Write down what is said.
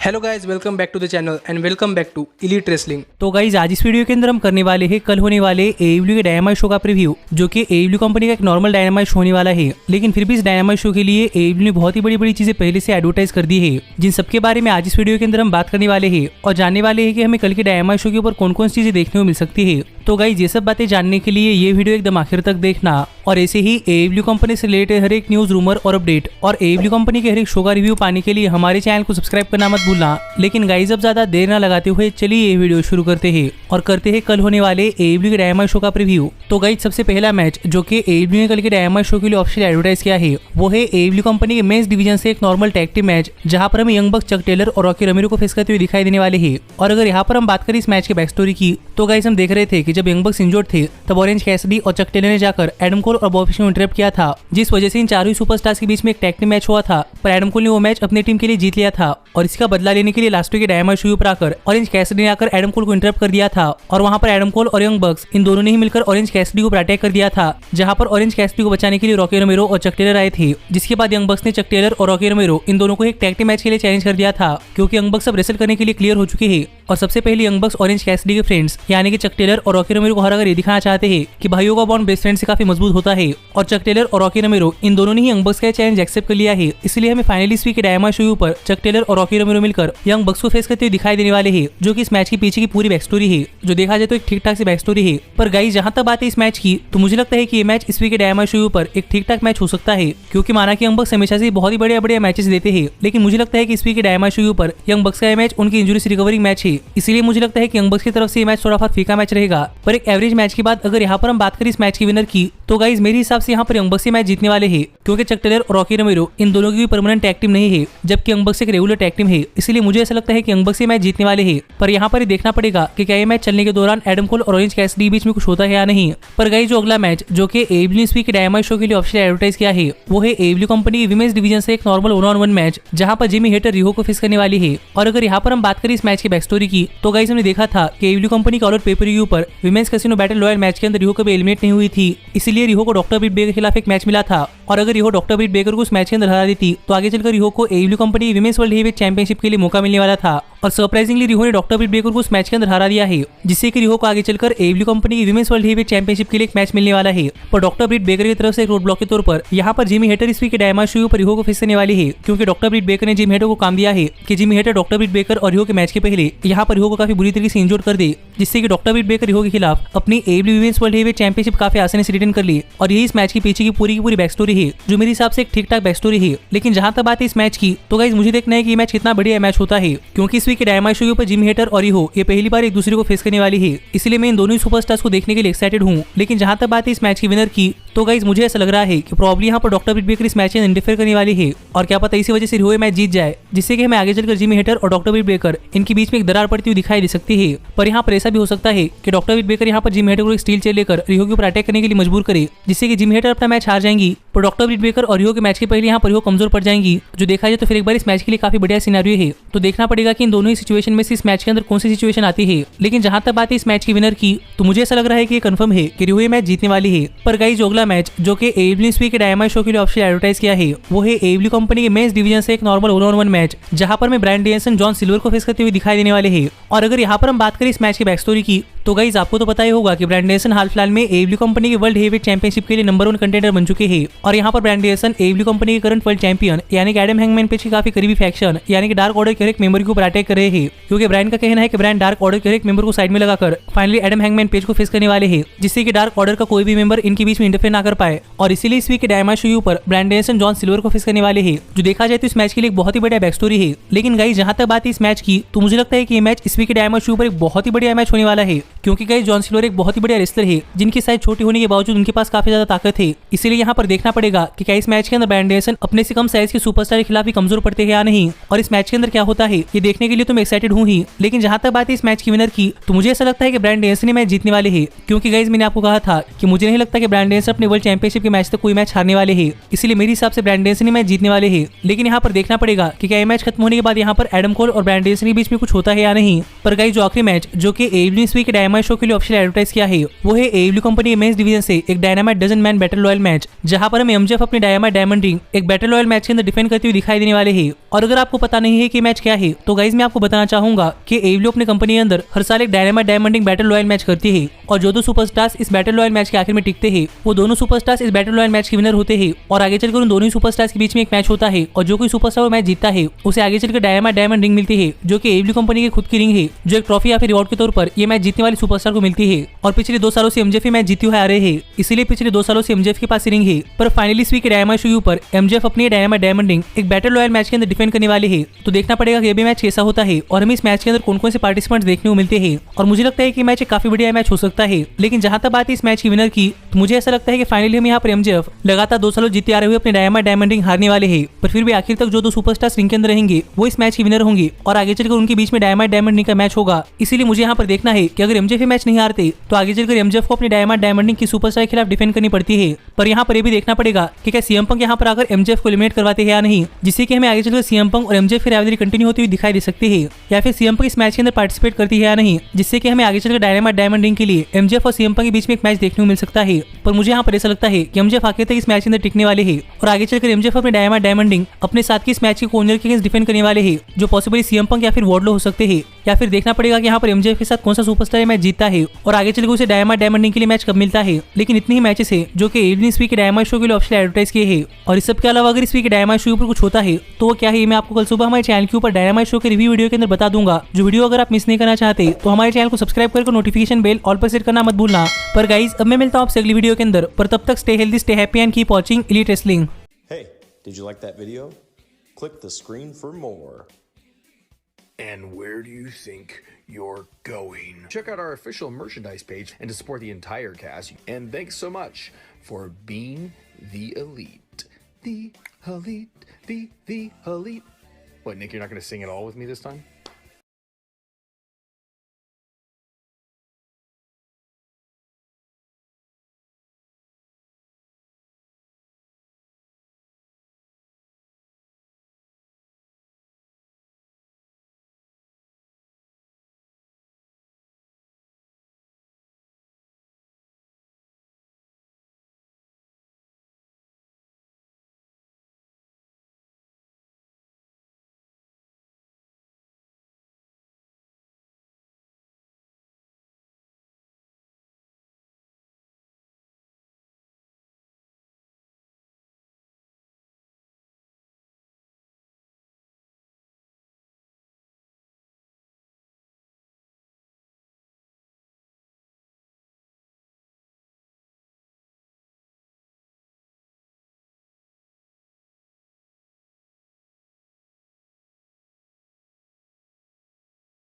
Hello guys, welcome back to the channel and welcome back to elite wrestling. तो guys आज इस video के अंदर हम करने वाले हैं कल होने वाले AEW के डायनामाइट शो का प्रीव्यू, जो कि AEW कंपनी का एक नॉर्मल डायनामाइट शो होने वाला है। लेकिन फिर भी इस डायनामाइट शो के लिए AEW ने बहुत ही बड़ी चीजें पहले से एडवर्टाइज कर दी है, जिन सबके बारे में आज इस वीडियो के अंदर हम बात करने वाले हैं और जानने वाले हैं कि हमें कल के डायनामाइट शो के ऊपर कौन कौन सी चीजें देखने को मिल सकती है। तो गाइज ये सब बातें जानने के लिए ये वीडियो एकदम आखिर तक देखना और ऐसे ही AEW कंपनी से रिलेटेड हर एक न्यूज, रूमर और अपडेट और AEW कंपनी के हर एक शो का रिव्यू पाने के लिए हमारे चैनल को सब्सक्राइब करना मत भूलना। लेकिन गाइज अब ज्यादा देर ना लगाते हुए चलिए ये वीडियो शुरू करते हैं और करते हैं कल होने वाले AEW के डायनामाइट शो का प्रीव्यू। तो गाइज सबसे पहला मैच जो कि AEW ने कल के डायनामाइट शो के लिए ऑफिशियल एडवर्टाइज किया है वो है AEW कंपनी के मेंस डिवीजन से एक नॉर्मल टैग टीम मैच, जहां पर हमें यंग बक्स, चक टेलर और रॉकी रमीरो को फेस करते हुए दिखाई देने वाले हैं। और अगर यहाँ पर हम बात करें इस मैच के बैक स्टोरी की, तो गाइज हम देख रहे थे कि जब यंग बक्स इंजर्ड थे तब ऑरेंज कैसिडी और चक टेलर ने जाकर एडम कोल और बॉबी फिश को इंटरप्ट किया था, जिस वजह से इन चारों ही सुपरस्टार्स के बीच में एक टैग टीम मैच हुआ था। पर एडम कोल ने वो मैच अपनी टीम के लिए जीत लिया था और इसका बदला लेने के लिए लास्ट वीक के डायनामाइट शो पर आकर ऑरेंज कैसिडी ने आकर एडम कोल को इंटरप्ट कर दिया था। और वहां पर एडम कोल और यंग बक्स इन दोनों ने ही मिलकर ऑरेंज कैसिडी को अटैक कर दिया था, जहां पर ऑरेंज कैसिडी को बचाने के लिए रॉकी रमीरो और चक टेलर आए थे। जिसके बाद यंग बक्स ने चक टेलर और रॉकी रमीरो इन दोनों को एक टैग टीम मैच के लिए चैलेंज कर दिया था, क्योंकि यंग बक्स अब रेसल करने के लिए क्लियर हो चुके हैं। और सबसे पहले यंग बक्स ऑरेंज कैसिडी के फ्रेंड्स यानी कि चक टेलर और रॉकी रमीरो को हराकर ये दिखाना चाहते हैं कि भाइयों का बॉन्ड बेस्ट फ्रेंड से काफी मजबूत होता है। और चक टेलर और रॉकी रमीरो इन दोनों ने ही यंग बक्स का चैलेंज एक्सेप्ट कर लिया है। इसलिए हमें फाइनली इस वीक के डायनामाइट शो पर चक टेलर और रॉकी रमीरो मिलकर यंग बक्स को फेस करते हुए दिखाई देने वाले हैं, जो कि इस मैच के पीछे की पूरी बैक स्टोरी है। जो देखा जाए तो एक ठीक ठाक सी बैक स्टोरी है। पर गाइस जहां तक बात है इस मैच की, तो मुझे लगता है कि ये मैच इस वीक के डायनामाइट शो पर एक ठीक ठाक मैच हो सकता है, क्योंकि माना कि यंग बक्स हमेशा से बहुत ही बढ़िया मैचेस देते हैं। लेकिन मुझे लगता है कि इस वीक के डायनामाइट शो पर यंग बक्स का मैच उनकी इंजरी से रिकवरिंग मैच है, इसलिए मुझे लगता है कि यंग बक्स की तरफ से ये मैच थोड़ा बहुत फीका मैच रहेगा। पर एक एवरेज मैच के बाद अगर यहाँ पर हम बात करें इस मैच की विनर की, तो गाइस मेरे हिसाब से यहाँ पर यंग बक्स मैच जीतने वाले हैं, क्योंकि चक टेलर और रॉकी रमीरो इन दोनों की परमानेंट टैग टीम नहीं है, जबकि यंग बक्स एक रेगुलर टैग टीम है। इसलिए मुझे ऐसा लगता है कि यंग बक्स मैच जीतने वाले हैं। पर यहाँ पर देखना पड़ेगा कि क्या ये मैच चलने के दौरान एडम कोल और ऑरेंज कैसिडी बीच में कुछ होता है या नहीं। पर गाइस जो अगला मैच जो कि AEW ने इस वीक के डायनामाइट शो के लिए ऑफिशियल एडवर्टाइज किया है वो है AEW कंपनी की विमेंस डिवीजन से एक नॉर्मल 1-on-1 मैच, जहां पर जिमी हेटर रिहो को फेस करने वाली है। और अगर यहाँ पर हम बात करें इस मैच की बैक स्टोरी की, तो गाइस हमने देखा था कि AEW कंपनी के ऑल आउट पे-पर-व्यू पर women's casino battle royal match के अंदर रिहो कभी एलिमिनेट नहीं हुई थी, इसलिए रिहो को डॉक्टर ब्रिट बेकर के खिलाफ एक मैच मिला था। और अगर रिहो डॉक्टर ब्रिट बेकर को उस मैच के अंदर हरा देती तो आगे चलकर रिहो को AEW कंपनी की विमेंस वर्ल्ड हेवीवेट चैंपियनशिप के लिए मौका मिलने वाला था। और सरप्राइजिंगली रिहो ने डॉक्टर ब्रिट बेकर को उस मैच के अंदर हरा दिया है, जिससे कि रिहो को आगे चलकर AEW कंपनी की विमेंस वर्ल्ड हेवीवेट चैंपियनशिप के लिए एक मैच मिलने वाला है। पर डॉक्टर ब्रिट बेकर की तरफ से एक रोड ब्लॉक के तौर पर यहाँ पर जिमी हेटर इस वीक के डायनामाइट शो पर रिहो को फेस करने वाली है, क्योंकि डॉक्टर ब्रिट बेकर ने जिमी हेटर को काम दिया है कि जिमी हेटर डॉक्टर ब्रिट बेकर और रिहो के मैच के पहले यहाँ पर रिहो को काफी बुरी तरीके से इंजर्ड कर दे, जिससे कि डॉक्टर ब्रिट बेकर रिहो के खिलाफ अपनी AEW women's world heavyweight championship काफी आसानी से रिटेन कर ली। और यही इस मैच के पीछे की पूरी बैक स्टोरी है, जो मेरे हिसाब से एक ठीक ठाक बैक स्टोरी है। लेकिन जहां तक बात है इस मैच की, तो गाइस मुझे देखना है कि ये मैच कितना बढ़िया मैच होता है, क्योंकि इस वीक के डायनामाइट शो पर जिमी हेटर और रिहो ये पहली बार एक दूसरे को फेस करने वाली है, इसलिए मैं इन दोनों ही सुपरस्टार्स को देखने के लिए एक्साइटेड हूँ। लेकिन जहां तक बात है इस मैच की विनर की, तो गाइस मुझे ऐसा लग रहा है कि प्रॉब्ली यहाँ पर डॉक्टर ब्रिट बेकर इस मैच में इंटरफेयर करने वाली है, और क्या पता इसी वजह से रिहो मैच जीत जाए, जिससे कि हमें आगे चलकर जिमी हेटर और डॉक्टर ब्रिट बेकर इनके बीच में एक दरार पड़ती हुई दिखाई दे सकती है। पर यहाँ पर ऐसा भी हो सकता है कि डॉक्टर ब्रिट बेकर यहाँ पर जिमी हेटर को एक स्टील चेयर लेकर रिहो के ऊपर अटैक करने के लिए मजबूर करे, जिससे कि जिमी हेटर अपना मैच हार जाएंगी। पर डॉक्टर ब्रिट बेकर और रिहो के मैच के पहले यहाँ पर रिहो कमजोर पड़ जाएंगी, जो देखा जाए तो फिर एक बार इस मैच के लिए काफी बढ़िया सिनेरियो है। तो देखना पड़ेगा कि इन दोनों ही सिचुएशन में से इस मैच के अंदर कौन सी सिचुएशन आती है। लेकिन जहां तक बात है इस मैच की विनर की, तो मुझे ऐसा लग रहा है कि ये कंफर्म है कि रिहो ये मैच जीतने वाली है। पर गाइस जो अगला मैच जो कि AEW ने इस वीक के डायनामाइट शो के लिए ऑफिशियल एडवर्टाइज किया है वो है AEW कंपनी के मेंस डिवीजन से एक नॉर्मल 1-on-1 मैच, जहां पर मैं ब्रायन डेनियल्सन जॉन सिल्वर को फेस करते हुए दिखाई देने वाले हैं। और अगर यहाँ पर हम बात करें इस मैच की बैक स्टोरी की, तो गाइस आपको तो पता ही होगा कि ब्रायन डेनियल्सन हाल फिलहाल में AEW कंपनी के वर्ल्ड हेवीवेट चैंपियनशिप के लिए नंबर 1 कंटेंडर बन चुके हैं। और यहाँ पर ब्रायन डेनियल्सन AEW कंपनी के करंट वर्ल्ड चैंपियन यानी कि एडम हैंगमैन पेज की काफी करीबी फैक्शन यानी कि डार्क ऑर्डर के एक मेंबर के ऊपर अटैक कर रहे हैं, क्योंकि ब्रायन का कहना है कि ब्रायन डार्क ऑर्डर के एक मेंबर को साइड में लगाकर फाइनली एडम हैंगमैन पेज को फेस करने वाले हैं, जिससे कि डार्क ऑर्डर का कोई भी मेंबर इनके बीच में इंटरफेयर ना कर पाए। और इसीलिए इस वीक के डायनामाइट शो पर ब्रायन डेनियल्सन जॉन सिल्वर को फेस करने वाले हैं, जो देखा जाए तो इस मैच के लिए एक बहुत ही बढ़िया बैक स्टोरी है। लेकिन गाइस जहां तक बात है इस मैच की, तो मुझे लगता है कि ये मैच इस वीक के डायनामाइट शो पर एक बहुत ही बढ़िया मैच होने वाला है, क्योंकि गाइस जॉन सिल्वर एक बहुत ही बढ़िया रेसलर है, जिनकी साइज छोटी होने के बावजूद उनके पास काफी ज्यादा ताकत है। इसलिए यहाँ पर देखना पड़ेगा कि क्या इस मैच के अंदर ब्रायन डेनियल्सन अपने से कम साइज के सुपरस्टार के खिलाफ भी कमजोर पड़ते हैं या नहीं, और इस मैच के अंदर क्या होता है ये देखने के लिए तो मैं एक्साइटेड हूँ ही। लेकिन जहां तक बात है इस मैच की विनर की, तो मुझे ऐसा लगता है कि ब्रायन डेनियल्सन मैच जीतने वाले हैं, क्योंकि गाइस मैंने आपको कहा था कि मुझे नहीं लगता कि ब्रायन डेनियल्सन अपने वर्ल्ड चैंपियनशिप के मैच तक कोई मैच हारने वाले हैं, इसलिए मेरे हिसाब से ब्रायन डेनियल्सन मैच जीतने वाले हैं। लेकिन यहाँ पर देखना पड़ेगा कि क्या ये मैच खत्म होने के बाद यहाँ पर एडम कोल और ब्रायन डेनियल्सन के बीच में कुछ होता है या नहीं। पर गाइस जो आखिरी मैच जो कि AEW ने इस वीक के डायनामाइट डायनामाइट शो के लिए ऑफिशियल एडवर्टाइज किया है वो है AEW कंपनी के मेंस डिवीजन से एक dynamite dozen man battle royal match, जहां पर हमें MJF अपनी डायनामाइट डायमंड रिंग एक बैटल रॉयल मैच के अंदर डिफेंड करते हुए दिखाई देने वाले हैं। और अगर आपको पता नहीं है कि मैच क्या है तो गाइज मैं आपको बताना चाहूंगा कि AEW अपनी कंपनी के अंदर हर साल एक dynamite diamond ring battle royal match करती है और जो दो सुपरस्टार्स इस बैटल रॉयल मैच के आखिर में टिकते हैं वो दोनों सुपरस्टार्स इस बैटल रॉयल मैच के विनर होते हैं और आगे चलकर उन दोनों ही सुपरस्टार्स के बीच में एक मैच होता है और जो कोई सुपरस्टार वो मैच जीतता है उसे आगे चलकर डायनामाइट डायमंड रिंग मिलती है, जो कि AEW कंपनी की खुद की रिंग है, जो एक ट्रॉफी या फिर रिवॉर्ड के तौर पर ये मैच जीतने वाले सुपरस्टार को मिलती है। और पिछले 2 सालों से MJF मैच जीते हुए आ रहे हैं, इसीलिए पिछले 2 सालों से MJF के पास रिंग है। पर फाइनली इस वीक के डायनामाइट शो के ऊपर MJF अपनी डायनामाइट डायमंड रिंग एक बैटल रॉयल मैच के अंदर डिफेंड करने वाले हैं। तो देखना पड़ेगा कि ये भी मैच कैसा होता है और हमें इस मैच के अंदर कौन कौन से पार्टिसिपेंट्स देखने को मिलते हैं। और मुझे लगता है कि मैच एक काफी बढ़िया मैच हो सकता है। लेकिन जहां तक बात है इस मैच की विनर की, तो मुझे ऐसा लगता है कि फाइनली हम यहाँ पर MJF लगातार 2 सालों जीते आ रहे हुए अपने डायनामाइट डायमंड रिंग हारने वाले हैं। पर फिर भी आखिर तक जो 2 सुपरस्टार्स रिंग के अंदर रहेंगे वो इस मैच की विनर होंगे और आगे चलकर उनके बीच में डायनामाइट डायमंड रिंग का मैच होगा। इसीलिए मुझे यहाँ पर देखना है कि अगर MJF मैच नहीं हारते तो आगे चलकर MJF को अपनी डायनामाइट डायमंड रिंग की सुपरस्टार के खिलाफ डिफेंड करनी पड़ती है। पर यहाँ पर ये भी देखना पड़ेगा कि क्या CM Punk यहाँ पर आकर MJF को एलिमिनेट करवाते हैं या नहीं, जिससे कि हमें आगे चलकर CM Punk और MJF की राइवलरी कंटिन्यू होती हुई दिखाई दे सकती है, या फिर CM Punk इस मैच के अंदर पार्टिसिपेट करती है या नहीं, जिससे कि हमें आगे चलकर डायनामाइट डायमंड रिंग के लिए MJF और CM Punk के बीच में एक मैच देखने को मिल सकता है। पर मुझे यहाँ पर ऐसा लगता है कि MJF आखिर तक इस मैच के अंदर टिकने वाले हैं और आगे चलकर MJF अपने डायनामाइट डायमंड रिंग अपने साथ के इस मैच के कॉर्नर के अगेंस्ट डिफेंड करने वाले हैं, जो पॉसिबली CM Punk या फिर वॉर्डलो हो सकते हैं। या फिर देखना पड़ेगा कि यहाँ पर MJF के साथ कौन सा सुपरस्टार मैच जीतता है और आगे चलकर उसे डायनामाइट डायमंड रिंग के लिए मैच कब मिलता है। लेकिन इतने ही मैचेस है जो कि AEW इस वीक के डायनामाइट शो के लिए ऑफिशियल एडवर्टाइज किए हैं। और इस सब के अलावा अगर इस वीक के डायनामाइट शो के ऊपर कुछ होता है तो वो क्या है, मैं आपको कल सुबह हमारे चैनल के ऊपर डायनामाइट शो के रिव्यू वीडियो के अंदर बता दूंगा। जो वीडियो अगर आप मिस नहीं करना चाहते तो हमारे चैनल को सब्सक्राइब करके नोटिफिकेशन बेल ऑल पर सेट करना मत भूलना। पर गाइज अब मैं मिलता हूँ आपसे अगली वीडियो के अंदर, पर तब तक stay healthy, stay happy and keep watching elite wrestling. Hey, did you like that video? Click the screen for more. And where do you think you're going? Check out our official merchandise page and to support the entire cast. And thanks so much for being the elite. The elite, the elite. What, Nick, you're not going to sing it all with me this time?